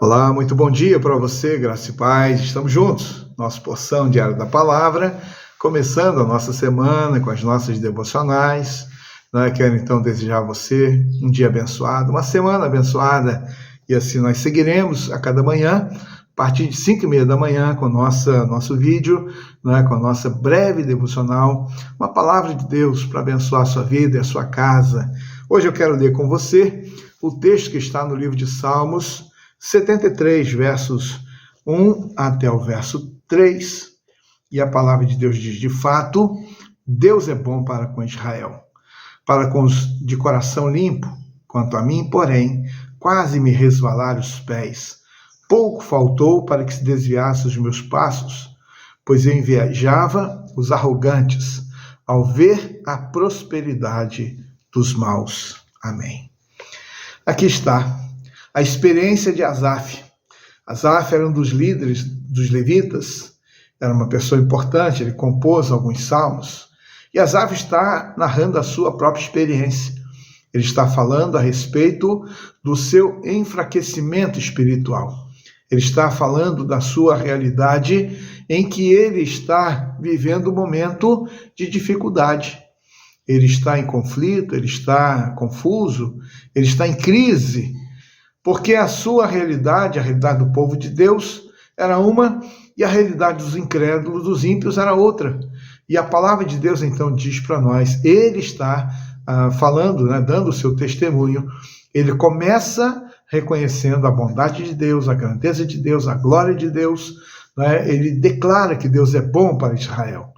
Olá, muito bom dia para você, graça e paz. Estamos juntos, nossa porção diária da palavra, começando a nossa semana com as nossas devocionais. Quero então desejar a você um dia abençoado, uma semana abençoada, e assim nós seguiremos a cada manhã, a partir de 5h30 da manhã, com nosso vídeo, com a nossa breve devocional, uma palavra de Deus para abençoar a sua vida e a sua casa. Hoje eu quero ler com você o texto que está no livro de Salmos 73, versos 1 até o verso 3, e a palavra de Deus diz: de fato, Deus é bom para com Israel, para com os de coração limpo. Quanto a mim, porém, quase me resvalaram os pés. Pouco faltou para que se desviasse os meus passos, pois eu invejava os arrogantes, ao ver a prosperidade dos maus. Amém. Aqui está a experiência de Asaf. Asaf era um dos líderes dos levitas, era uma pessoa importante, ele compôs alguns salmos, e Asaf está narrando a sua própria experiência. Ele está falando a respeito do seu enfraquecimento espiritual. Ele está falando da sua realidade em que ele está vivendo um momento de dificuldade. Ele está em conflito, ele está confuso, ele está em crise, porque a sua realidade, a realidade do povo de Deus, era uma, e a realidade dos incrédulos, dos ímpios, era outra. E a palavra de Deus, então, diz para nós, ele está falando, dando o seu testemunho. Ele começa reconhecendo a bondade de Deus, a grandeza de Deus, a glória de Deus. Ele declara que Deus é bom para Israel.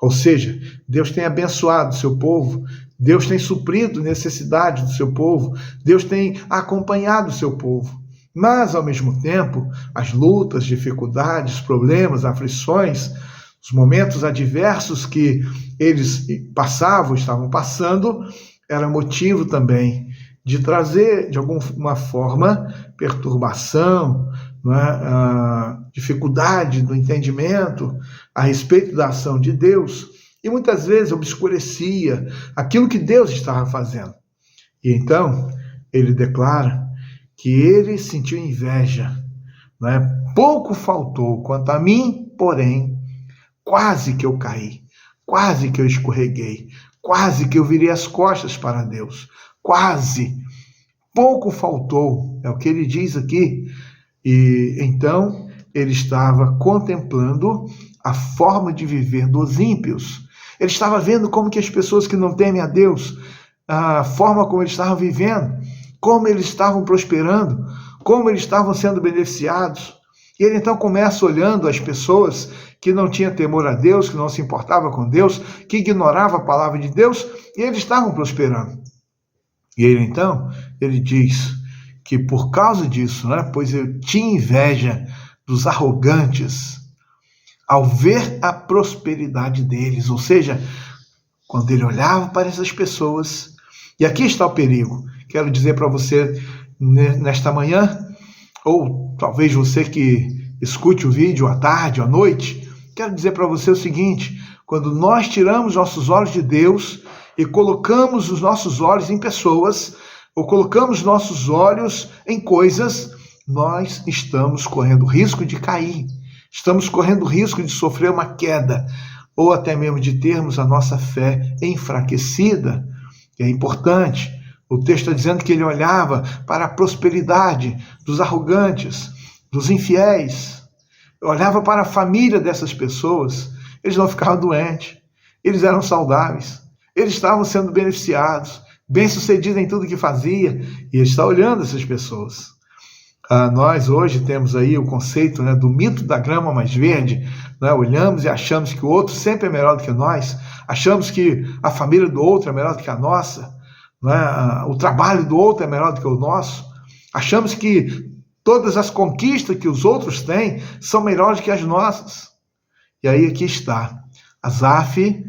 Ou seja, Deus tem abençoado o seu povo, Deus tem suprido necessidades do seu povo, Deus tem acompanhado o seu povo. Mas, ao mesmo tempo, as lutas, dificuldades, problemas, aflições, os momentos adversos que eles estavam passando, era motivo também de trazer, de alguma forma, perturbação, dificuldade do entendimento a respeito da ação de Deus, e muitas vezes obscurecia aquilo que Deus estava fazendo. E então, ele declara que ele sentiu inveja. Pouco faltou, quanto a mim, porém, quase que eu caí, quase que eu escorreguei, quase que eu virei as costas para Deus, quase. Pouco faltou, é o que ele diz aqui. E então ele estava contemplando a forma de viver dos ímpios. Ele estava vendo como que as pessoas que não temem a Deus, a forma como eles estavam vivendo, como eles estavam prosperando, como eles estavam sendo beneficiados. E ele então começa olhando as pessoas que não tinham temor a Deus, que não se importavam com Deus, que ignoravam a palavra de Deus, e eles estavam prosperando. E ele diz que por causa disso, pois eu tinha inveja dos arrogantes, ao ver a prosperidade deles. Ou seja, quando ele olhava para essas pessoas, e aqui está o perigo, quero dizer para você nesta manhã, ou talvez você que escute o vídeo à tarde, à noite, quero dizer para você o seguinte: quando nós tiramos nossos olhos de Deus e colocamos os nossos olhos em pessoas, ou colocamos nossos olhos em coisas, nós estamos correndo risco de cair, estamos correndo risco de sofrer uma queda, ou até mesmo de termos a nossa fé enfraquecida. E é importante, o texto está dizendo que ele olhava para a prosperidade dos arrogantes, dos infiéis, olhava para a família dessas pessoas, eles não ficavam doentes, eles eram saudáveis, eles estavam sendo beneficiados, bem-sucedido em tudo que fazia, e ele está olhando essas pessoas. Nós hoje temos aí o conceito do mito da grama mais verde, olhamos e achamos que o outro sempre é melhor do que nós, achamos que a família do outro é melhor do que a nossa, o trabalho do outro é melhor do que o nosso, achamos que todas as conquistas que os outros têm são melhores que as nossas. E aí aqui está Asaf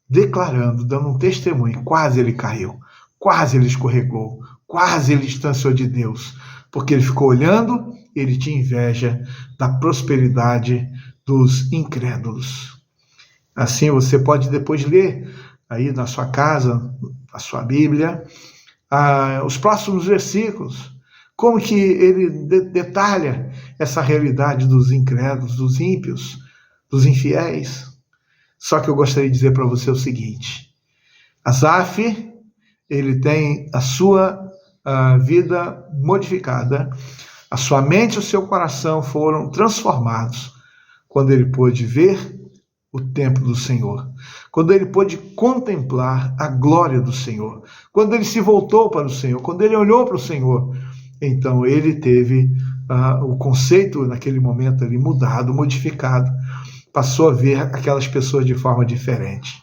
declarando, dando um testemunho: quase ele caiu, quase ele escorregou, quase ele distanciou de Deus, porque ele ficou olhando e ele tinha inveja da prosperidade dos incrédulos. Assim você pode depois ler aí na sua casa, a sua Bíblia, os próximos versículos, como que ele detalha essa realidade dos incrédulos, dos ímpios, dos infiéis. Só que eu gostaria de dizer para você o seguinte: Asaf, ele tem a sua vida modificada, a sua mente e o seu coração foram transformados quando ele pôde ver o templo do Senhor, quando ele pôde contemplar a glória do Senhor, quando ele se voltou para o Senhor, quando ele olhou para o Senhor. Então ele teve o conceito naquele momento ali mudado, modificado, passou a ver aquelas pessoas de forma diferente,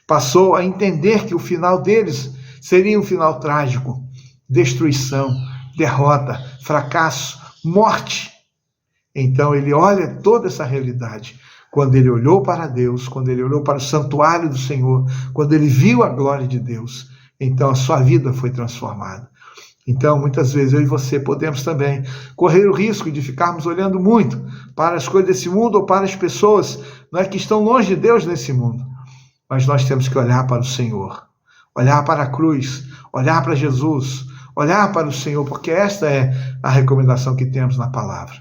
passou a entender que o final deles seria um final trágico, destruição, derrota, fracasso, morte. Então ele olha toda essa realidade. Quando ele olhou para Deus, quando ele olhou para o santuário do Senhor, quando ele viu a glória de Deus, então a sua vida foi transformada. Então, muitas vezes, eu e você podemos também correr o risco de ficarmos olhando muito para as coisas desse mundo ou para as pessoas, não é, que estão longe de Deus nesse mundo. Mas nós temos que olhar para o Senhor, olhar para a cruz, olhar para Jesus, olhar para o Senhor, porque esta é a recomendação que temos na palavra.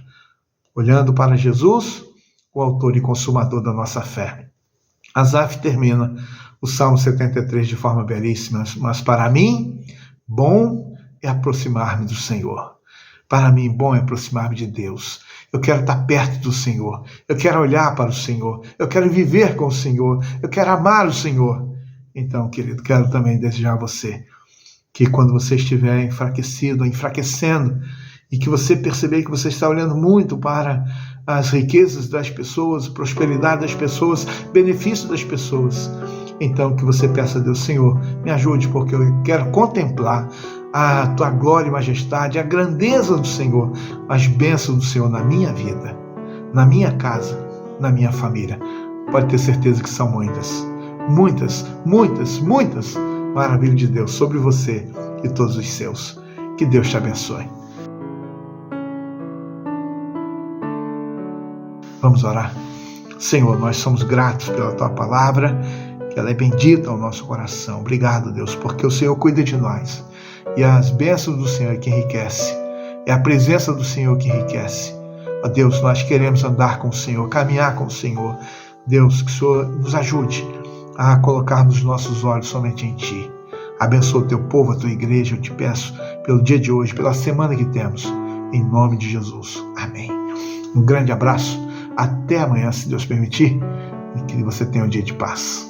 Olhando para Jesus, o autor e consumador da nossa fé. Asaf termina o Salmo 73 de forma belíssima: mas para mim, bom é aproximar-me do Senhor. Para mim, bom é aproximar-me de Deus. Eu quero estar perto do Senhor. Eu quero olhar para o Senhor. Eu quero viver com o Senhor. Eu quero amar o Senhor. Então, querido, quero também desejar a você que quando você estiver enfraquecido, enfraquecendo, e que você perceber que você está olhando muito para as riquezas das pessoas, prosperidade das pessoas, benefício das pessoas, então que você peça a Deus: Senhor, me ajude, porque eu quero contemplar a tua glória e majestade, a grandeza do Senhor, as bênçãos do Senhor na minha vida, na minha casa, na minha família. Pode ter certeza que são muitas, muitas, muitas, muitas maravilhas de Deus sobre você e todos os seus. Que Deus te abençoe. Vamos orar. Senhor, nós somos gratos pela tua palavra, que ela é bendita ao nosso coração. Obrigado, Deus, porque o Senhor cuida de nós. E as bênçãos do Senhor é que enriquece. É a presença do Senhor que enriquece. Ó Deus, nós queremos andar com o Senhor, caminhar com o Senhor. Deus, que o Senhor nos ajude a colocarmos nossos olhos somente em Ti. Abençoa o Teu povo, a Tua igreja, eu te peço, pelo dia de hoje, pela semana que temos. Em nome de Jesus. Amém. Um grande abraço. Até amanhã, se Deus permitir, e que você tenha um dia de paz.